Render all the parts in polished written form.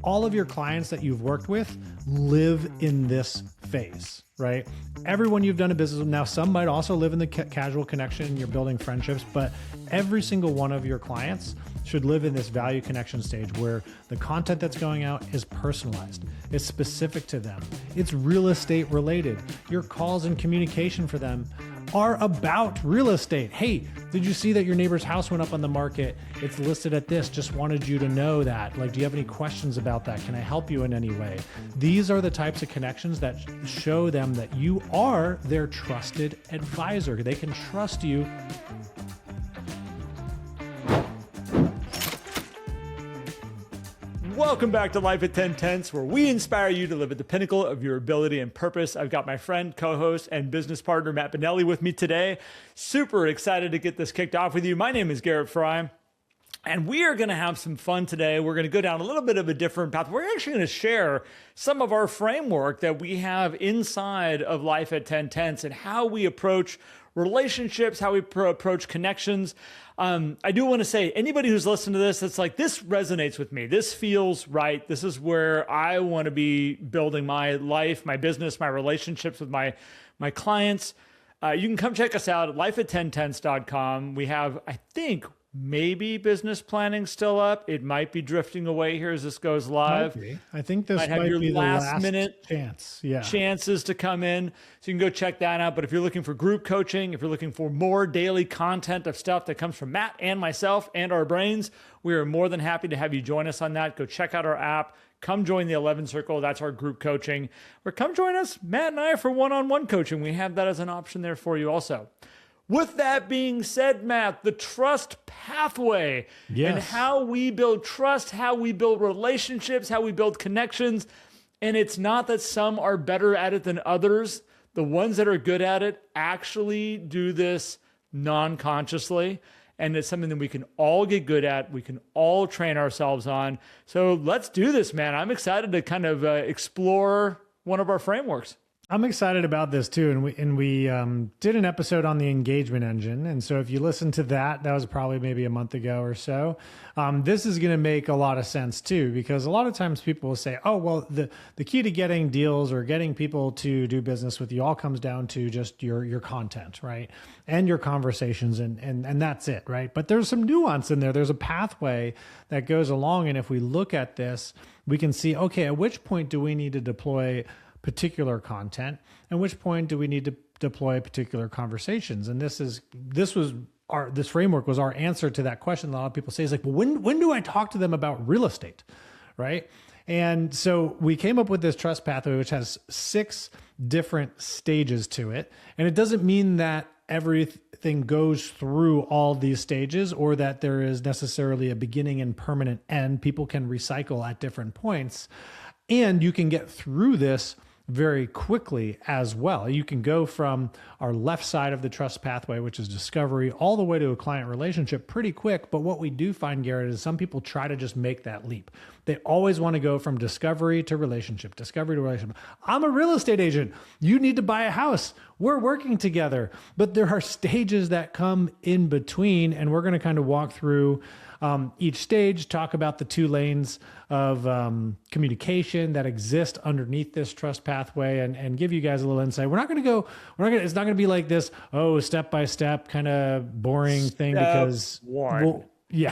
all of your clients that you've worked with live in this phase, right? Everyone you've done a business with, now some might also live in the casual connection, you're building friendships, but every single one of your clients should live in this value connection stage where the content that's going out is personalized. It's specific to them. It's real estate related. Your calls and communication for them are about real estate. Hey, did you see that your neighbor's house went up on the market? It's listed at this. Just wanted you to know that. Like, do you have any questions about that? Can I help you in any way? These are the types of connections that show them that you are their trusted advisor. They can trust you. Welcome back to Life at 10 Tenths, where we inspire you to live at the pinnacle of your ability and purpose. I've got my friend, co-host, and business partner, Matt Benelli, with me today. Super excited to get this kicked off with you. My name is Garrett Fry, and we are going to have some fun today. We're going to go down a little bit of a different path. We're actually going to share some of our framework that we have inside of Life at 10 Tenths and how we approach relationships, how we approach connections. I do want to say, anybody who's listened to this, it's like, this resonates with me. This feels right. This is where I want to be building my life, my business, my relationships with my clients. You can come check us out at lifeat10tenths.com. We have, I think, maybe business planning still up. It might be drifting away here as this goes live. I think this might be the last minute chances to come in. So you can go check that out. But if you're looking for group coaching, if you're looking for more daily content of stuff that comes from Matt and myself and our brains, we are more than happy to have you join us on that. Go check out our app. Come join the 11 Circle. That's our group coaching. Or come join us, Matt and I, for one-on-one coaching. We have that as an option there for you also. With that being said, Matt, the trust pathway and how we build trust, how we build relationships, how we build connections. And it's not that some are better at it than others. The ones that are good at it actually do this non-consciously. And it's something that we can all get good at. We can all train ourselves on. So let's do this, man. I'm excited to kind of explore one of our frameworks. I'm excited about this too. And we did an episode on the engagement engine. And so if you listen to that, that was probably maybe a month ago or so. This is going to make a lot of sense too, because a lot of times people will say, oh, well, the key to getting deals or getting people to do business with you all comes down to just your content, right? And your conversations and that's it, right? But there's some nuance in there. There's a pathway that goes along. And if we look at this, we can see, okay, at which point do we need to deploy particular content, and which point do we need to deploy particular conversations? And this framework was our answer to that question. A lot of people say is like, well, when do I talk to them about real estate, right? And so we came up with this trust pathway, which has 6 different stages to it. And it doesn't mean that everything goes through all these stages or that there is necessarily a beginning and permanent end. People can recycle at different points, and you can get through this very quickly as well. You can go from our left side of the trust pathway, which is discovery, all the way to a client relationship pretty quick. But what we do find, Garrett, is some people try to just make that leap. They always want to go from discovery to relationship, discovery to relationship. I'm a real estate agent. You need to buy a house. We're working together. But there are stages that come in between, and we're going to kind of walk through each stage, talk about the 2 lanes of communication that exist underneath this trust pathway, and give you guys a little insight. It's not going to be like this, step by step kind of boring thing, because you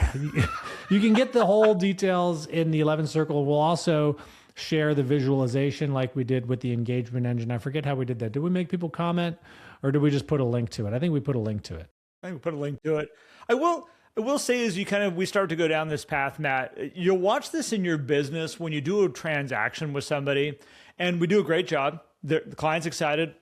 can get the whole details in the 11 Circle. We'll also share the visualization like we did with the engagement engine. I forget how we did that. Did we make people comment, or did we just put a link to it? I think we put a link to it. I will say, as we start to go down this path, Matt, you'll watch this in your business when you do a transaction with somebody, and we do a great job. The client's excited.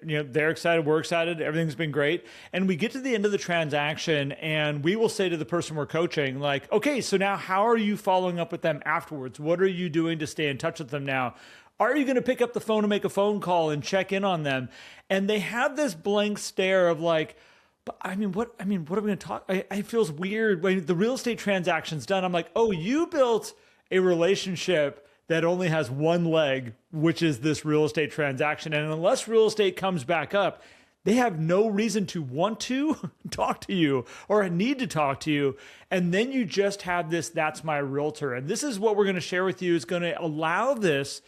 They're excited. We're excited. Everything's been great. And we get to the end of the transaction, and we will say to the person we're coaching, like, okay, so now how are you following up with them afterwards? What are you doing to stay in touch with them now? Are you going to pick up the phone and make a phone call and check in on them? And they have this blank stare of like, but what are we going to talk? It feels weird when the real estate transaction's done. I'm like, oh, you built a relationship that only has one leg, which is this real estate transaction. And unless real estate comes back up, they have no reason to want to talk to you or need to talk to you. And then you just have this, that's my realtor. And this is what we're going to share with you, is going to allow this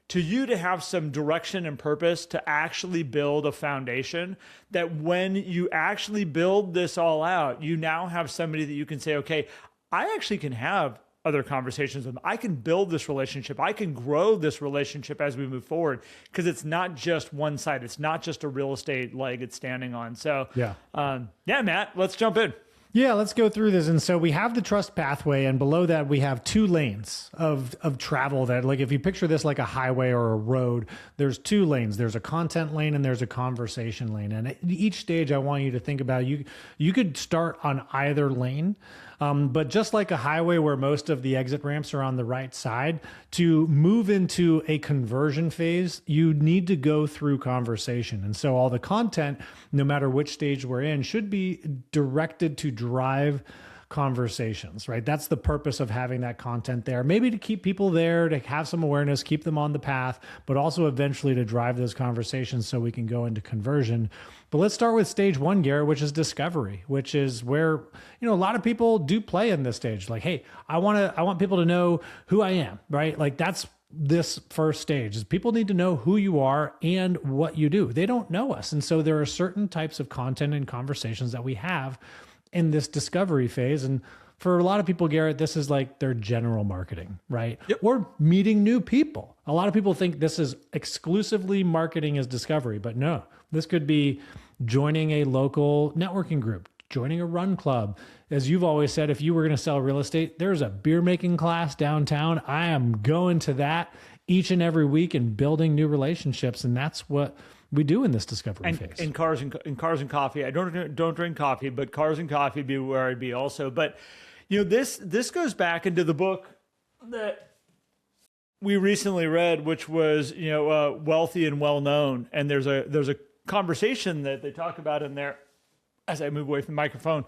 to you to have some direction and purpose to actually build a foundation that when you actually build this all out, you now have somebody that you can say, okay, I actually can have other conversations with them. I can build this relationship. I can grow this relationship as we move forward, because it's not just one side. It's not just a real estate leg it's standing on. So yeah, Matt, let's jump in. Yeah, let's go through this. And so we have the trust pathway, and below that we have 2 lanes of travel that, like, if you picture this like a highway or a road, there's 2 lanes. There's a content lane and there's a conversation lane. And at each stage, I want you to think about, you could start on either lane. But just like a highway where most of the exit ramps are on the right side, to move into a conversion phase, you need to go through conversation. And so all the content, no matter which stage we're in, should be directed to drive conversations, right? That's the purpose of having that content there. Maybe to keep people there, to have some awareness, keep them on the path, but also eventually to drive those conversations so we can go into conversion. But let's start with stage 1, Garrett, which is discovery, which is where, a lot of people do play in this stage. Like, hey, I want people to know who I am, right? Like, that's this first stage, is people need to know who you are and what you do. They don't know us. And so there are certain types of content and conversations that we have in this discovery phase. And for a lot of people, Garrett, this is like their general marketing, right? Yep. Or meeting new people. A lot of people think this is exclusively marketing as discovery, but no, this could be joining a local networking group, joining a run club. As you've always said, if you were going to sell real estate, there's a beer making class downtown. I am going to that each and every week and building new relationships. And that's what we do in this discovery phase. And cars and coffee. I don't drink coffee, but cars and coffee be where I'd be also. But this goes back into the book that we recently read, which was Wealthy and Well Known. And there's a conversation that they talk about in there. As I move away from the microphone,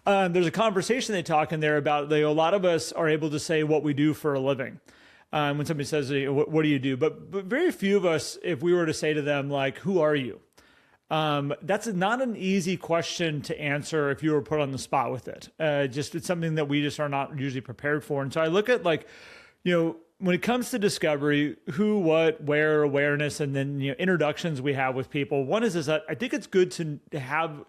there's a conversation they talk in there about a lot of us are able to say what we do for a living. When somebody says, what do you do? But very few of us, if we were to say to them, like, who are you? That's not an easy question to answer if you were put on the spot with it. It's something that we just are not usually prepared for. And so I look at, like, when it comes to discovery, who, what, where, awareness, and then introductions we have with people. One is that I think it's good to have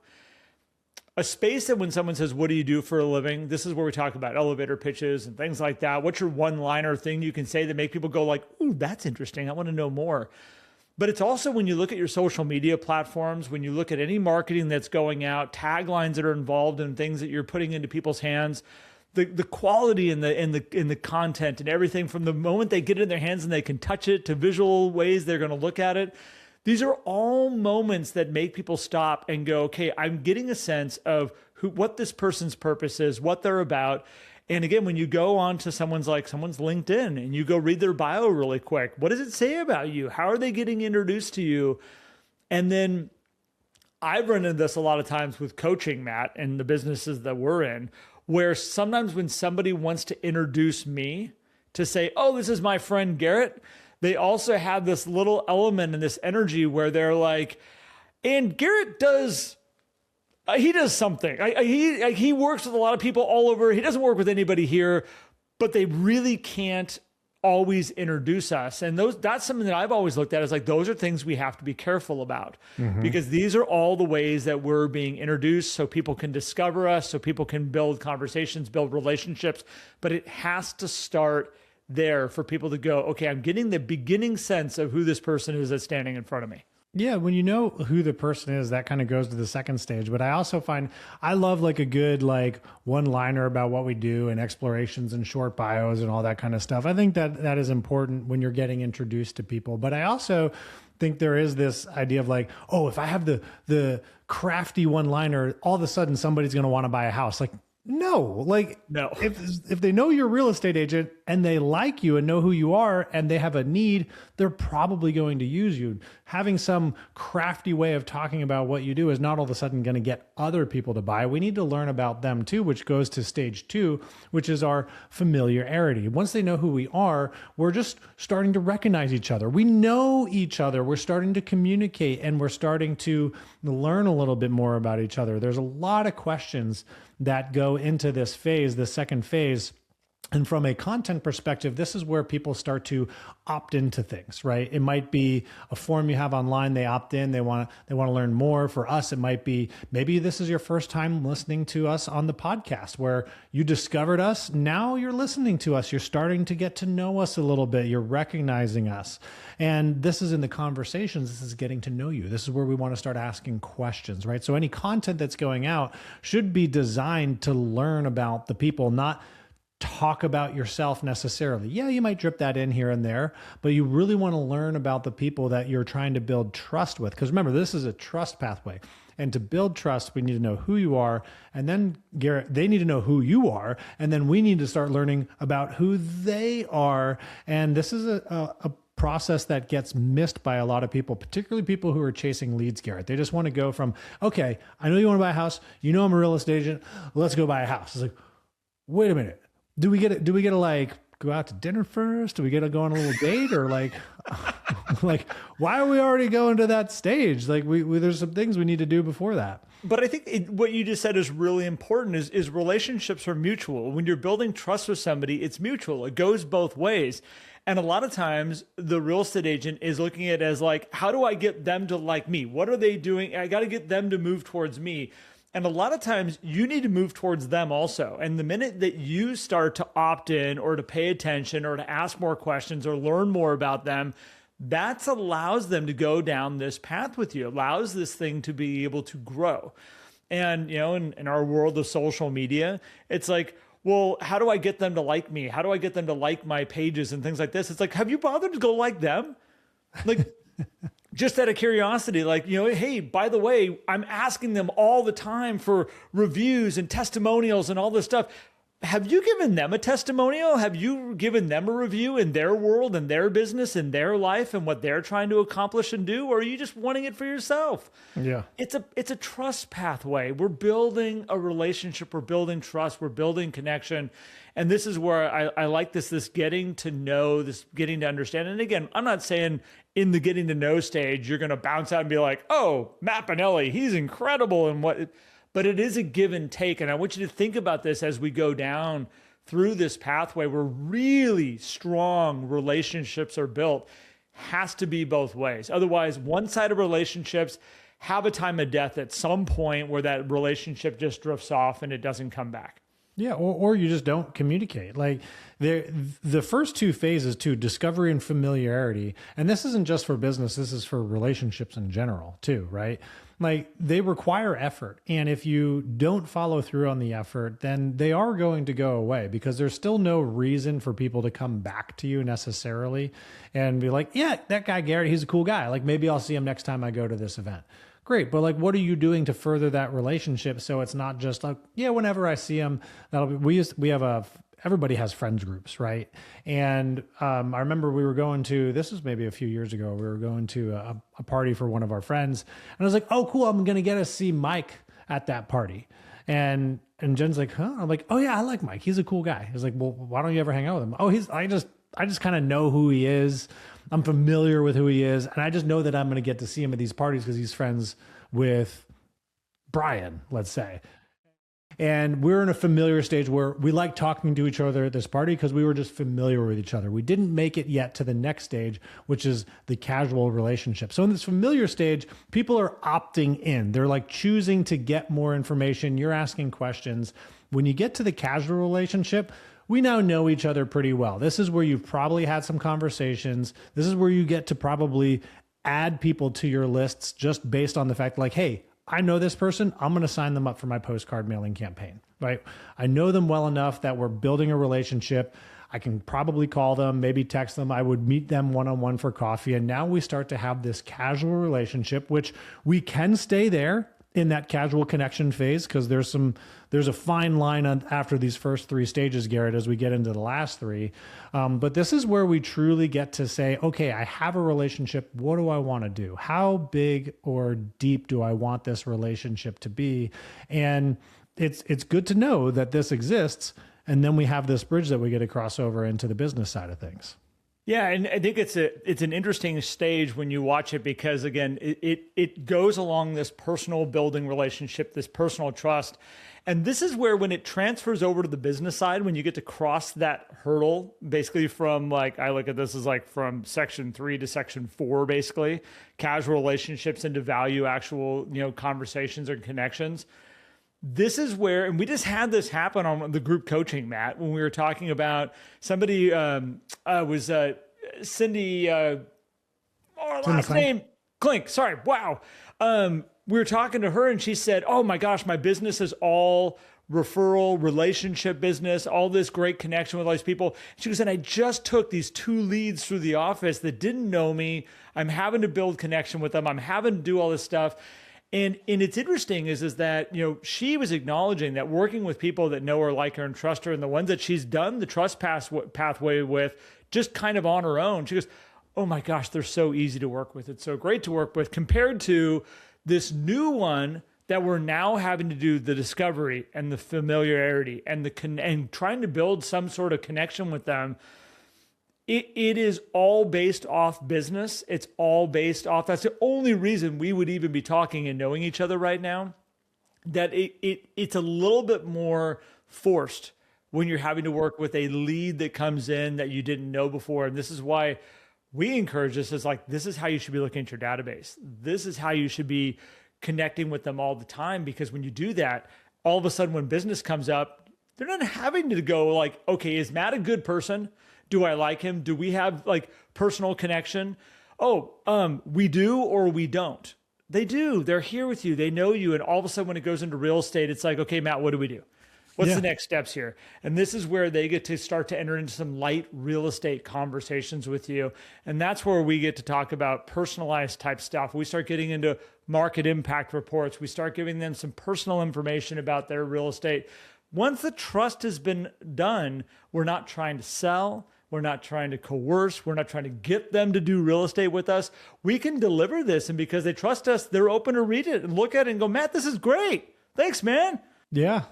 a space that when someone says, what do you do for a living? This is where we talk about elevator pitches and things like that. What's your one-liner thing you can say that make people go like, ooh, that's interesting. I want to know more. But it's also when you look at your social media platforms, when you look at any marketing that's going out, taglines that are involved in things that you're putting into people's hands, the quality in the content and everything from the moment they get it in their hands and they can touch it to visual ways they're going to look at it. These are all moments that make people stop and go, okay, I'm getting a sense of what this person's purpose is, what they're about. And again, when you go on to someone's LinkedIn and you go read their bio really quick, what does it say about you? How are they getting introduced to you? And then I've run into this a lot of times with coaching, Matt, and the businesses that we're in, where sometimes when somebody wants to introduce me to say, oh, this is my friend Garrett, they also have this little element and this energy where they're like, and Garrett does, he does something. He works with a lot of people all over. He doesn't work with anybody here, but they really can't always introduce us. And that's something that I've always looked at as like, those are things we have to be careful about because these are all the ways that we're being introduced so people can discover us, so people can build conversations, build relationships, but it has to start there for people to go, okay, I'm getting the beginning sense of who this person is that's standing in front of me. Yeah, when you know who the person is, that kind of goes to the second stage. But I also find I love like a good like one-liner about what we do and explorations and short bios and all that kind of stuff. I think that is important when you're getting introduced to people. But I also think there is this idea of like, oh, if I have the crafty one-liner, all of a sudden somebody's going to want to buy a house. Like, no, like no. If they know you're a real estate agent, and they like you and know who you are and they have a need, they're probably going to use you. Having some crafty way of talking about what you do is not all of a sudden going to get other people to buy. We need to learn about them too, which goes to stage 2, which is our familiarity. Once they know who we are, we're just starting to recognize each other. We know each other. We're starting to communicate and we're starting to learn a little bit more about each other. There's a lot of questions that go into this phase, the second phase. And from a content perspective, this is where people start to opt into things, right? It might be a form you have online. They opt in. They want to learn more. For us, it might be maybe this is your first time listening to us on the podcast, where you discovered us. Now you're listening to us. You're starting to get to know us a little bit. You're recognizing us. And this is in the conversations. This is getting to know you. This is where we want to start asking questions, right? So any content that's going out should be designed to learn about the people, not talk about yourself necessarily. Yeah, you might drip that in here and there, but you really want to learn about the people that you're trying to build trust with. Because remember, this is a trust pathway. And to build trust, we need to know who you are. And then, Garrett, they need to know who you are. And then we need to start learning about who they are. And this is a process that gets missed by a lot of people, particularly people who are chasing leads, Garrett. They just want to go from, okay, I know you want to buy a house. You know I'm a real estate agent. Let's go buy a house. It's like, wait a minute. Do we get to like go out to dinner first? Do we get to go on a little date, or like why are we already going to that stage? Like we there's some things we need to do before that. But I think what you just said is really important is relationships are mutual. When you're building trust with somebody, it's mutual. It goes both ways. And a lot of times the real estate agent is looking at it as like, how do I get them to like me? What are they doing? I got to get them to move towards me. And a lot of times you need to move towards them also. And the minute that you start to opt in or to pay attention or to ask more questions or learn more about them, that allows them to go down this path with you, allows this thing to be able to grow. And, you know, in our world of social media, it's like, well, how do I get them to like me? How do I get them to like my pages and things like this? It's like, have you bothered to go like them? Like, just out of curiosity, like, you know, hey, by the way, I'm asking them all the time for reviews and testimonials and all this stuff. Have you given them a testimonial? Have you given them a review in their world and their business and their life and what they're trying to accomplish and do? Or are you just wanting it for yourself? Yeah. It's a trust pathway. We're building a relationship. We're building trust. We're building connection. And this is where I like this getting to know, this getting to understand. And again, I'm not saying in the getting to know stage, you're going to bounce out and be like, oh, Matt Pinelli, he's incredible. And but it is a give and take. And I want you to think about this as we go down through this pathway where really strong relationships are built. Has to be both ways. Otherwise, one-sided relationships have a time of death at some point where that relationship just drifts off and it doesn't come back. Yeah, or you just don't communicate. Like the first two phases too, discovery and familiarity, and this isn't just for business, this is for relationships in general too, right? Like they require effort. And if you don't follow through on the effort, then they are going to go away because there's still no reason for people to come back to you necessarily and be like, yeah, that guy, Garrett, he's a cool guy. Like maybe I'll see him next time I go to this event. Great. But like, what are you doing to further that relationship? So it's not just like, yeah, whenever I see him, everybody has friends groups, right? And I remember we were going to, this was maybe a few years ago, we were going to a party for one of our friends. And I was like, oh, cool. I'm going to get to see Mike at that party. And Jen's like, huh? I'm like, oh yeah, I like Mike. He's a cool guy. He's like, well, why don't you ever hang out with him? Oh, I just kind of know who he is. I'm familiar with who he is. And I just know that I'm going to get to see him at these parties because he's friends with Brian, let's say. And we're in a familiar stage where we like talking to each other at this party because we were just familiar with each other. We didn't make it yet to the next stage, which is the casual relationship. So in this familiar stage, people are opting in. They're like choosing to get more information. You're asking questions. When you get to the casual relationship, we now know each other pretty well. This is where you've probably had some conversations. This is where you get to probably add people to your lists just based on the fact like, hey, I know this person, I'm going to sign them up for my postcard mailing campaign, right? I know them well enough that we're building a relationship. I can probably call them, maybe text them. I would meet them one-on-one for coffee. And now we start to have this casual relationship, which we can stay there in that casual connection phase, because there's a fine line after these first three stages, Garrett, as we get into the last three. But this is where we truly get to say, okay, I have a relationship. What do I want to do? How big or deep do I want this relationship to be? And it's good to know that this exists. And then we have this bridge that we get to cross over into the business side of things. Yeah, and I think it's an interesting stage when you watch it, because again, it goes along this personal building relationship, this personal trust. And this is where, when it transfers over to the business side, when you get to cross that hurdle, basically from, like, I look at this as like from section 3 to section 4, basically casual relationships into value, actual, conversations or connections. This is where, and we just had this happen on the group coaching, Matt, when we were talking about somebody was Cindy, last name Klink. Sorry. Wow. We were talking to her and she said, oh my gosh, my business is all referral, relationship business, all this great connection with all these people. She goes, and I just took these 2 leads through the office that didn't know me. I'm having to build connection with them. I'm having to do all this stuff. And it's interesting is that, she was acknowledging that working with people that know her, like her, and trust her, and the ones that she's done the trust pathway with just kind of on her own, she goes, oh my gosh, they're so easy to work with. It's so great to work with, compared to this new one that we're now having to do the discovery and the familiarity and and trying to build some sort of connection with them. It is all based off business. It's all based off. That's the only reason we would even be talking and knowing each other right now. That it's a little bit more forced when you're having to work with a lead that comes in that you didn't know before. And this is why we encourage this, is like, this is how you should be looking at your database. This is how you should be connecting with them all the time. Because when you do that, all of a sudden when business comes up, they're not having to go like, okay, is Matt a good person? Do I like him? Do we have like personal connection? Oh, we do or we don't. They do. They're here with you. They know you. And all of a sudden when it goes into real estate, it's like, okay, Matt, what do we do? What's the next steps here? And this is where they get to start to enter into some light real estate conversations with you. And that's where we get to talk about personalized type stuff. We start getting into market impact reports. We start giving them some personal information about their real estate. Once the trust has been done, we're not trying to sell. We're not trying to coerce. We're not trying to get them to do real estate with us. We can deliver this. And because they trust us, they're open to read it and look at it and go, Matt, this is great. Thanks, man. Yeah.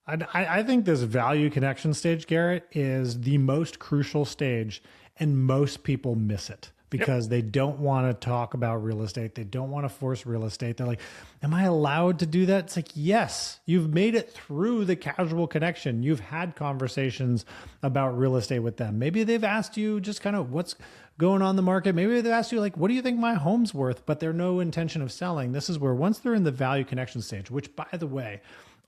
I think this value connection stage, Garrett, is the most crucial stage, and most people miss it because they don't want to talk about real estate. They don't want to force real estate. They're like, am I allowed to do that? It's like, yes, you've made it through the casual connection. You've had conversations about real estate with them. Maybe they've asked you just kind of what's going on in the market. Maybe they've asked you like, what do you think my home's worth? But there's no intention of selling. This is where, once they're in the value connection stage, which, by the way,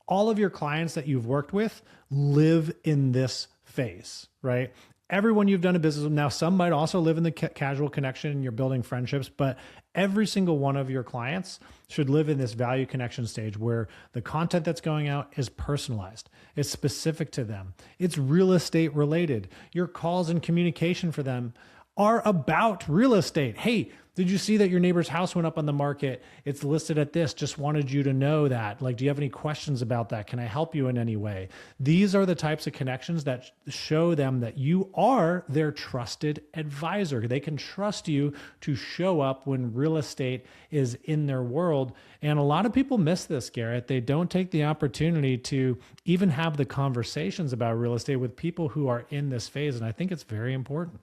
all of your clients that you've worked with live in this phase, right? Everyone you've done a business with, now some might also live in the casual connection and you're building friendships, but every single one of your clients should live in this value connection stage where the content that's going out is personalized. It's specific to them. It's real estate related. Your calls and communication for them are about real estate. Hey, did you see that your neighbor's house went up on the market? It's listed at this. Just wanted you to know that. Like, do you have any questions about that? Can I help you in any way? These are the types of connections that show them that you are their trusted advisor. They can trust you to show up when real estate is in their world. And a lot of people miss this, Garrett. They don't take the opportunity to even have the conversations about real estate with people who are in this phase. And I think it's very important.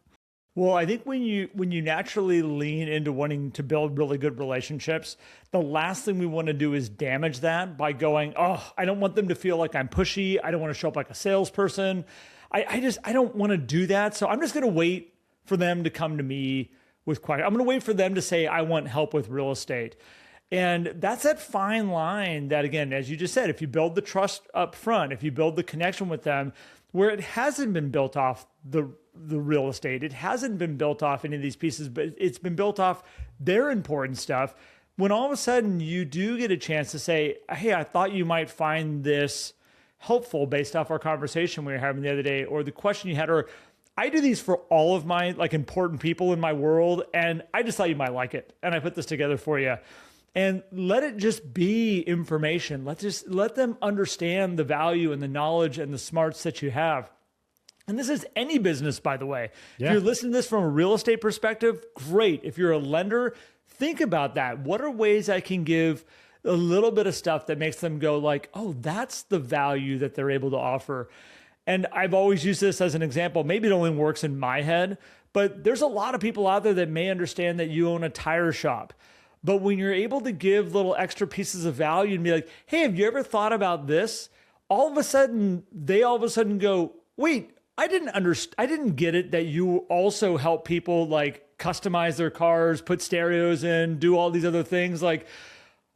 Well, I think when you naturally lean into wanting to build really good relationships, the last thing we want to do is damage that by going, oh, I don't want them to feel like I'm pushy. I don't want to show up like a salesperson. I don't want to do that. So I'm just going to wait for them to come to me with questions. I'm going to wait for them to say, I want help with real estate. And that's that fine line that, again, as you just said, if you build the trust up front, if you build the connection with them, where it hasn't been built off the real estate, it hasn't been built off any of these pieces, but it's been built off their important stuff. When all of a sudden you do get a chance to say, hey, I thought you might find this helpful based off our conversation we were having the other day, or the question you had, or I do these for all of my like important people in my world, and I just thought you might like it, and I put this together for you. and let it just be information. Let them understand the value and the knowledge and the smarts that you have. And this is any business, by the way. Yeah. If you're listening to this from a real estate perspective, great. If you're a lender, think about that. What are ways I can give a little bit of stuff that makes them go like, oh, that's the value that they're able to offer. And I've always used this as an example. Maybe it only works in my head, but there's a lot of people out there that may understand that you own a tire shop. But when you're able to give little extra pieces of value and be like, hey, have you ever thought about this? All of a sudden go, wait, I didn't get it that you also help people like customize their cars, put stereos in, do all these other things. Like,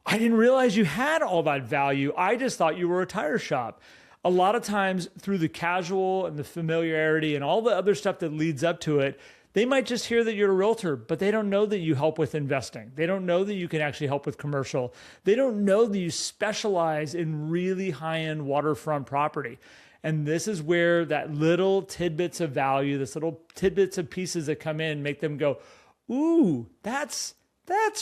I didn't realize you had all that value. I just thought you were a tire shop. A lot of times through the casual and the familiarity and all the other stuff that leads up to it, they might just hear that you're a realtor, but they don't know that you help with investing. They don't know that you can actually help with commercial. They don't know that you specialize in really high-end waterfront property. And this is where that little tidbits of value, this little tidbits of pieces that come in, make them go, ooh, that's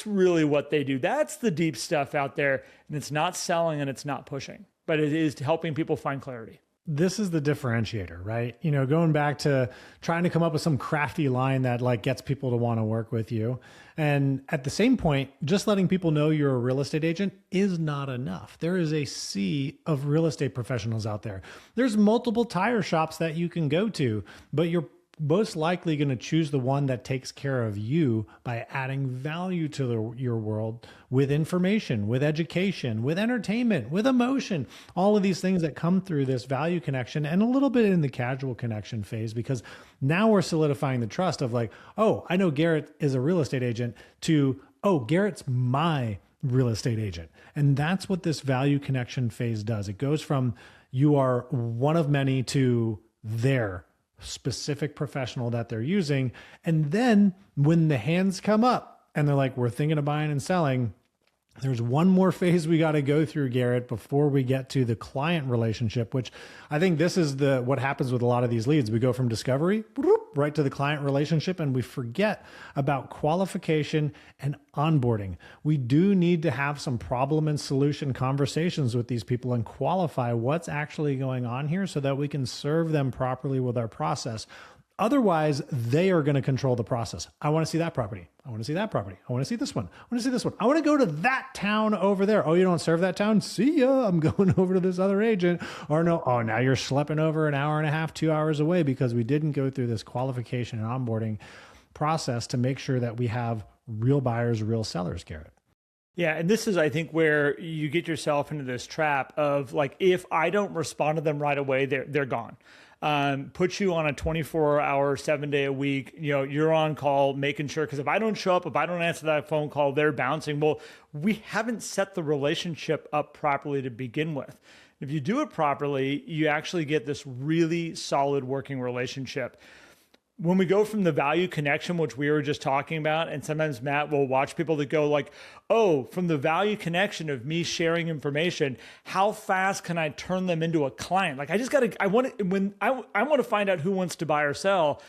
really what they do. That's the deep stuff out there. And it's not selling and it's not pushing, but it is helping people find clarity. This is the differentiator, right? You know, going back to trying to come up with some crafty line that like gets people to want to work with you. And at the same point, just letting people know you're a real estate agent is not enough. There is a sea of real estate professionals out there. There's multiple tire shops that you can go to, but you're most likely going to choose the one that takes care of you by adding value to your world with information, with education, with entertainment, with emotion, all of these things that come through this value connection and a little bit in the casual connection phase, because now we're solidifying the trust of like, oh, I know Garrett is a real estate agent to, oh, Garrett's my real estate agent. And that's what this value connection phase does. It goes from you are one of many to their specific professional that they're using. And then when the hands come up and they're like, we're thinking of buying and selling, there's one more phase we got to go through, Garrett, before we get to the client relationship, which I think this is what happens with a lot of these leads. We go from discovery right to the client relationship, and we forget about qualification and onboarding. We do need to have some problem and solution conversations with these people and qualify what's actually going on here so that we can serve them properly with our process. Otherwise, they are going to control the process. I want to see that property. I want to see that property. I want to see this one. I want to see this one. I want to go to that town over there. Oh, you don't serve that town? See ya. I'm going over to this other agent. Or no, oh, now you're schlepping over an hour and a half, 2 hours away because we didn't go through this qualification and onboarding process to make sure that we have real buyers, real sellers, Garrett. Yeah. And this is, I think, where you get yourself into this trap of like, if I don't respond to them right away, they're gone. Put you on a 24-hour, 7-day a week, you're on call, making sure, because if I don't show up, if I don't answer that phone call, they're bouncing. Well, we haven't set the relationship up properly to begin with. If you do it properly, you actually get this really solid working relationship. When we go from the value connection, which we were just talking about, and sometimes Matt will watch people that go like, oh, from the value connection of me sharing information, how fast can I turn them into a client? Like I want to find out who wants to buy or sell.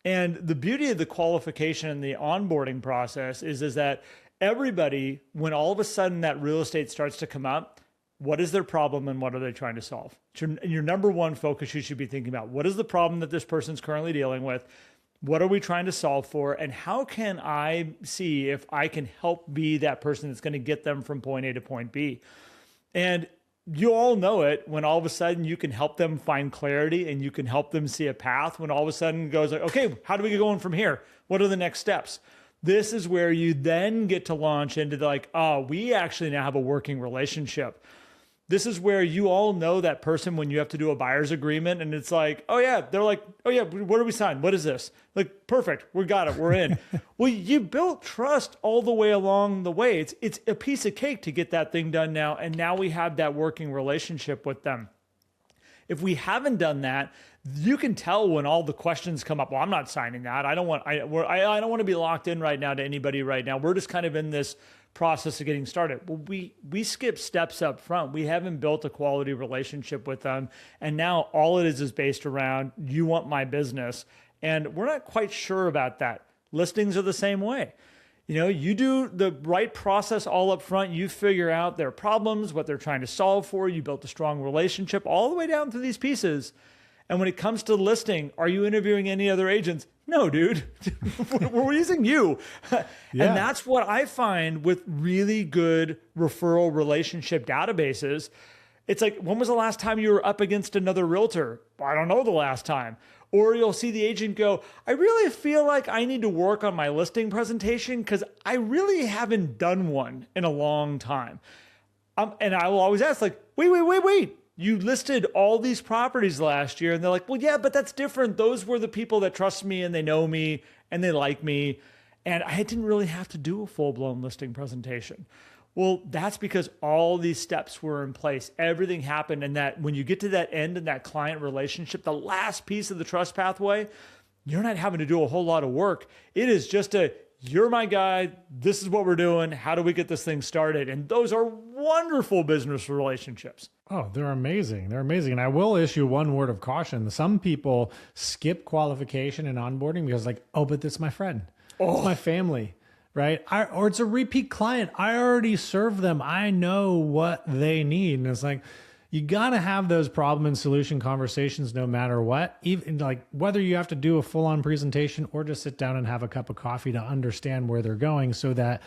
And the beauty of the qualification and the onboarding process is that everybody, when all of a sudden that real estate starts to come up, what is their problem and what are they trying to solve? Your number one focus you should be thinking about. What is the problem that this person's currently dealing with? What are we trying to solve for? And how can I see if I can help be that person that's going to get them from point A to point B? And you all know it when all of a sudden you can help them find clarity and you can help them see a path when all of a sudden it goes like, okay, how do we get going from here? What are the next steps? This is where you then get to launch into like, oh, we actually now have a working relationship. This is where you all know that person when you have to do a buyer's agreement and it's like, oh yeah, they're like, oh yeah, what do we sign? What is this? Like, perfect, we got it, we're in. Well, you built trust all the way along the way. It's a piece of cake to get that thing done now. And now we have that working relationship with them. If we haven't done that, you can tell when all the questions come up. Well, I'm not signing that. I don't want to be locked in right now to anybody right now. We're just kind of in this process of getting started. Well, we skip steps up front. We haven't built a quality relationship with them. And now all it is based around, you want my business. And we're not quite sure about that. Listings are the same way. You do the right process all up front. You figure out their problems, what they're trying to solve for. You built a strong relationship all the way down through these pieces. And when it comes to listing, are you interviewing any other agents? No, dude. We're using you. And that's what I find with really good referral relationship databases. It's like, when was the last time you were up against another realtor? I don't know the last time. Or you'll see the agent go, I really feel like I need to work on my listing presentation because I really haven't done one in a long time. And I will always ask, like, wait. You listed all these properties last year. And they're like, well, yeah, but that's different. Those were the people that trust me and they know me and they like me. And I didn't really have to do a full-blown listing presentation. Well, that's because all these steps were in place. Everything happened. And that when you get to that end in that client relationship, the last piece of the trust pathway, you're not having to do a whole lot of work. It is just you're my guy. This is what we're doing. How do we get this thing started? And those are wonderful business relationships. Oh, they're amazing. They're amazing. And I will issue one word of caution. Some people skip qualification and onboarding because like, oh, but this is my friend. Oh, it's my family, right? Or it's a repeat client. I already served them. I know what they need. And it's like, you got to have those problem and solution conversations no matter what, even like whether you have to do a full on presentation or just sit down and have a cup of coffee to understand where they're going so that,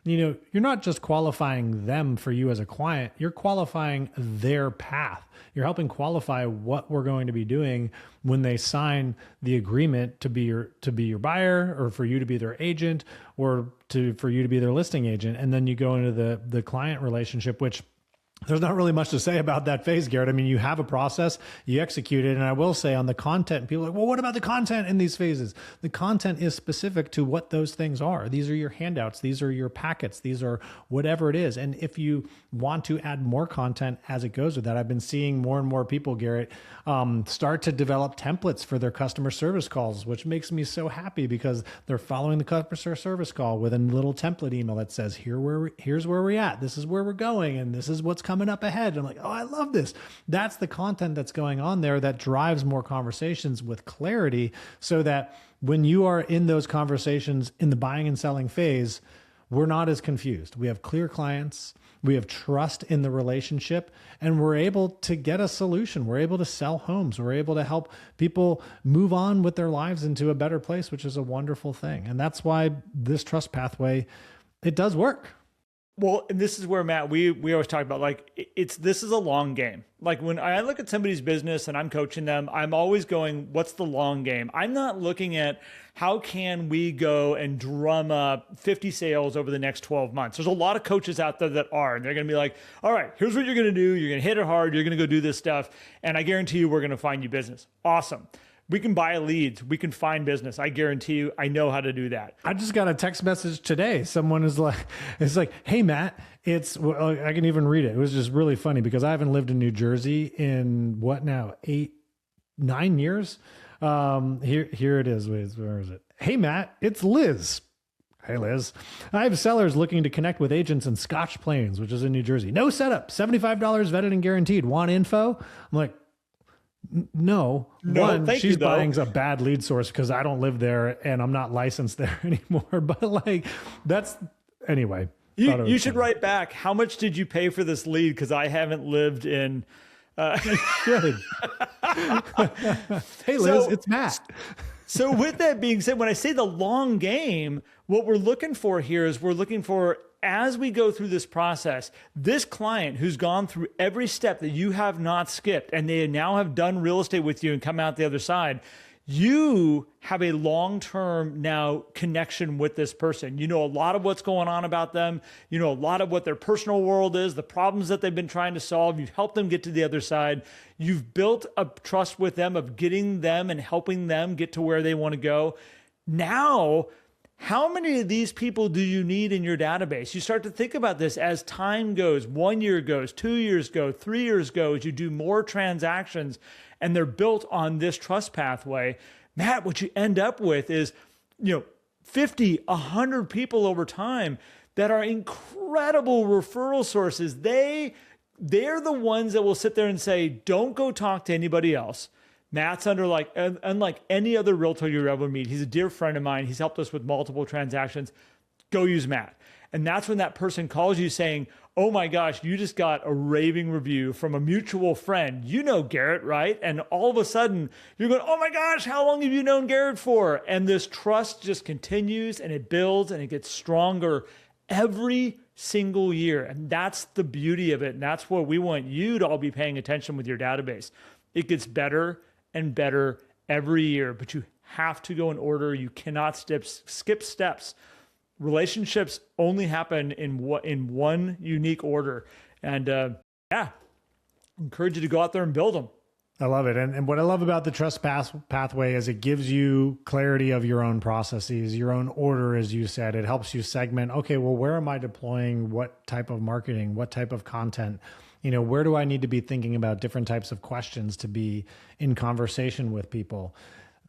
you're not just qualifying them for you as a client, you're qualifying their path. You're helping qualify what we're going to be doing when they sign the agreement to be your buyer or for you to be their agent or for you to be their listing agent. And then you go into the client relationship, which there's not really much to say about that phase, Garrett. I mean, you have a process, you execute it. And I will say on the content, people are like, well, what about the content in these phases? The content is specific to what those things are. These are your handouts. These are your packets. These are whatever it is. And if you want to add more content as it goes with that, I've been seeing more and more people, Garrett, start to develop templates for their customer service calls, which makes me so happy because they're following the customer service call with a little template email that says, here's where we're at. This is where we're going. And this is what's coming up ahead. I'm like, oh, I love this. That's the content that's going on there that drives more conversations with clarity so that when you are in those conversations in the buying and selling phase, we're not as confused. We have clear clients. We have trust in the relationship and we're able to get a solution. We're able to sell homes. We're able to help people move on with their lives into a better place, which is a wonderful thing. And that's why this trust pathway, it does work. Well, and this is where, Matt, we always talk about like, this is a long game. Like when I look at somebody's business and I'm coaching them, I'm always going, what's the long game? I'm not looking at how can we go and drum up 50 sales over the next 12 months. There's a lot of coaches out there that are, and they're going to be like, all right, here's what you're going to do. You're going to hit it hard. You're going to go do this stuff. And I guarantee you, we're going to find you business. Awesome. We can buy leads. We can find business. I guarantee you, I know how to do that. I just got a text message today. Someone is like, it's like, hey, Matt, I can even read it. It was just really funny because I haven't lived in New Jersey in what now, 9 years? Here it is. Where is it? Hey, Matt, it's Liz. Hey, Liz. I have sellers looking to connect with agents in Scotch Plains, which is in New Jersey. No setup, $75 vetted and guaranteed. Want info? I'm like, no, one, she's buying a bad lead source because I don't live there and I'm not licensed there anymore. But like, anyway. You should write back. How much did you pay for this lead? Because I haven't lived in. Hey, Liz, it's Matt. So with that being said, when I say the long game, what we're looking for here is as we go through this process, this client who's gone through every step that you have not skipped, and they now have done real estate with you and come out the other side, you have a long-term now connection with this person. You know a lot of what's going on about them. You know a lot of what their personal world is, the problems that they've been trying to solve. You've helped them get to the other side. You've built a trust with them of getting them and helping them get to where they want to go. Now, how many of these people do you need in your database? You start to think about this as time goes, 1 year goes, 2 years go, 3 years goes, you do more transactions and they're built on this trust pathway. Matt, what you end up with is, 50, 100 people over time that are incredible referral sources. They're the ones that will sit there and say, don't go talk to anybody else. Matt's unlike any other realtor you ever meet. He's a dear friend of mine. He's helped us with multiple transactions. go use Matt. And that's when that person calls you saying, oh my gosh, you just got a raving review from a mutual friend. You know Garrett, right? And all of a sudden you're going, oh my gosh, how long have you known Garrett for? And this trust just continues and it builds and it gets stronger every single year. And that's the beauty of it. And that's what we want you to all be paying attention with your database. It gets better and better every year, but you have to go in order. You cannot skip steps. Relationships only happen in one unique order. And yeah, encourage you to go out there and build them. I love it. And what I love about the trust pathway is it gives you clarity of your own processes, your own order, as you said. It helps you segment, okay, well, where am I deploying what type of marketing, what type of content? Where do I need to be thinking about different types of questions to be in conversation with people?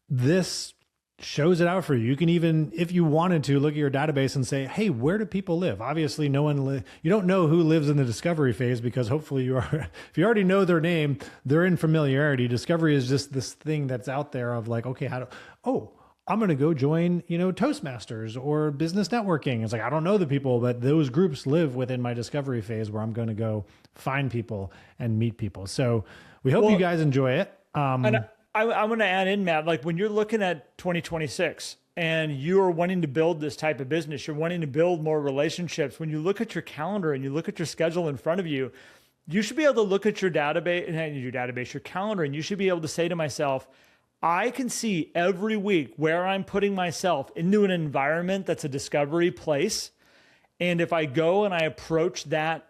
This shows it out for you. You can even, if you wanted to, look at your database and say, hey, where do people live? Obviously, you don't know who lives in the discovery phase because hopefully if you already know their name, they're in familiarity. Discovery is just this thing that's out there of like, okay, I'm going to go join, Toastmasters or business networking. It's like, I don't know the people, but those groups live within my discovery phase where I'm going to go find people and meet people. So we hope you guys enjoy it. And I'm going to add in, Matt, like when you're looking at 2026 and you're wanting to build this type of business, you're wanting to build more relationships. When you look at your calendar and you look at your schedule in front of you, you should be able to look at your calendar, and you should be able to say to myself, I can see every week where I'm putting myself into an environment that's a discovery place. And if I go and I approach that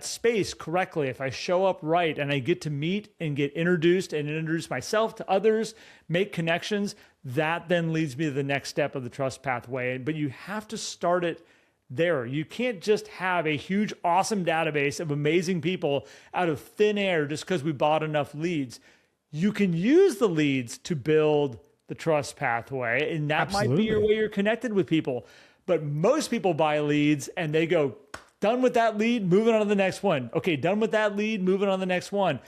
space correctly, if I show up right and I get to meet and get introduced and introduce myself to others, make connections, that then leads me to the next step of the trust pathway. But you have to start it there. You can't just have a huge, awesome database of amazing people out of thin air just because we bought enough leads. You can use the leads to build the trust pathway, and that might be your way you're connected with people. But most people buy leads and they go, done with that lead, moving on to the next one. Okay, done with that lead, moving on to the next one.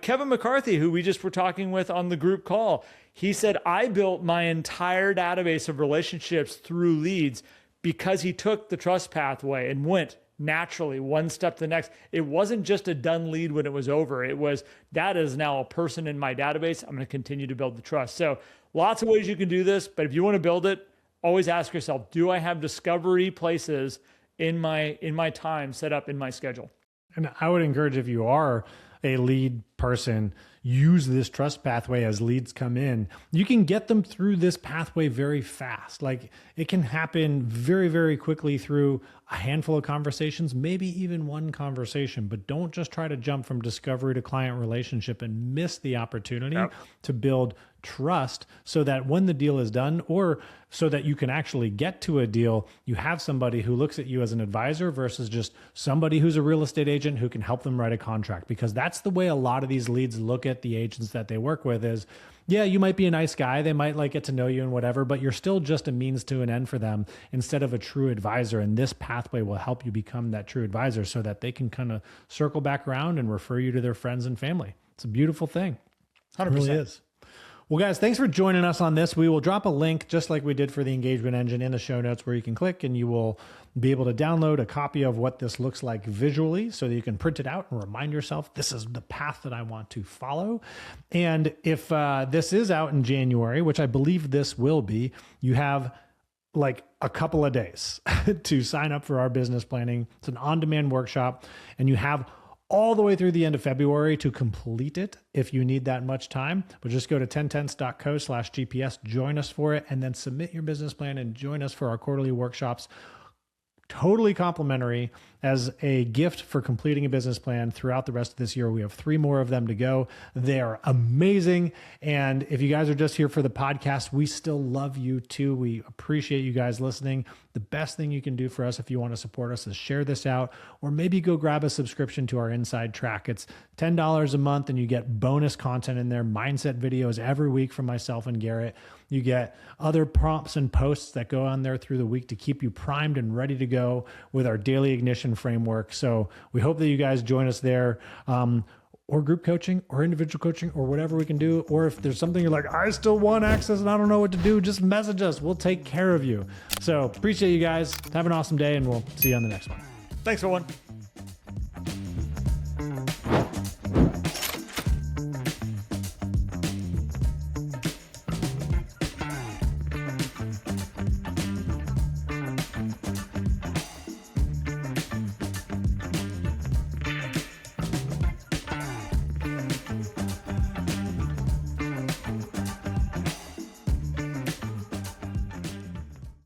Kevin McCarthy, who we just were talking with on the group call, he said, I built my entire database of relationships through leads because he took the trust pathway and went naturally one step to the next. It wasn't just a done lead when it was over. It was, that is now a person in my database. I'm going to continue to build the trust. So lots of ways you can do this, but if you want to build it, always ask yourself, do I have discovery places in my time set up in my schedule? And I would encourage, if you are a lead person, use this trust pathway as leads come in. You can get them through this pathway very fast. Like it can happen very, very quickly through a handful of conversations, maybe even one conversation, but don't just try to jump from discovery to client relationship and miss the opportunity to build trust so that when the deal is done, or so that you can actually get to a deal, you have somebody who looks at you as an advisor versus just somebody who's a real estate agent who can help them write a contract. Because that's the way a lot of these leads look at the agents that they work with is, yeah, you might be a nice guy. They might like get to know you and whatever, but you're still just a means to an end for them instead of a true advisor. And this pathway will help you become that true advisor so that they can kind of circle back around and refer you to their friends and family. It's a beautiful thing. 100%. It really is. Well, guys, thanks for joining us on this. We will drop a link, just like we did for the engagement engine, in the show notes where you can click and you will be able to download a copy of what this looks like visually so that you can print it out and remind yourself, this is the path that I want to follow. And if this is out in January, which I believe this will be, you have like a couple of days to sign up for our business planning. It's an on-demand workshop, and you have all the way through the end of February to complete it if you need that much time. But just go to 10tenths.co/GPS, join us for it, and then submit your business plan and join us for our quarterly workshops. Totally complimentary as a gift for completing a business plan throughout the rest of this year. We have 3 more of them to go. They are amazing. And if you guys are just here for the podcast, we still love you too. We appreciate you guys listening. The best thing you can do for us if you want to support us is share this out, or maybe go grab a subscription to our Inside Track. It's $10 a month and you get bonus content in there, mindset videos every week from myself and Garrett. You get other prompts and posts that go on there through the week to keep you primed and ready to go with our daily ignition framework. So we hope that you guys join us there. or group coaching or individual coaching or whatever we can do. Or if there's something you're like, I still want access and I don't know what to do, just message us. We'll take care of you. So appreciate you guys. Have an awesome day, and we'll see you on the next one. Thanks, everyone.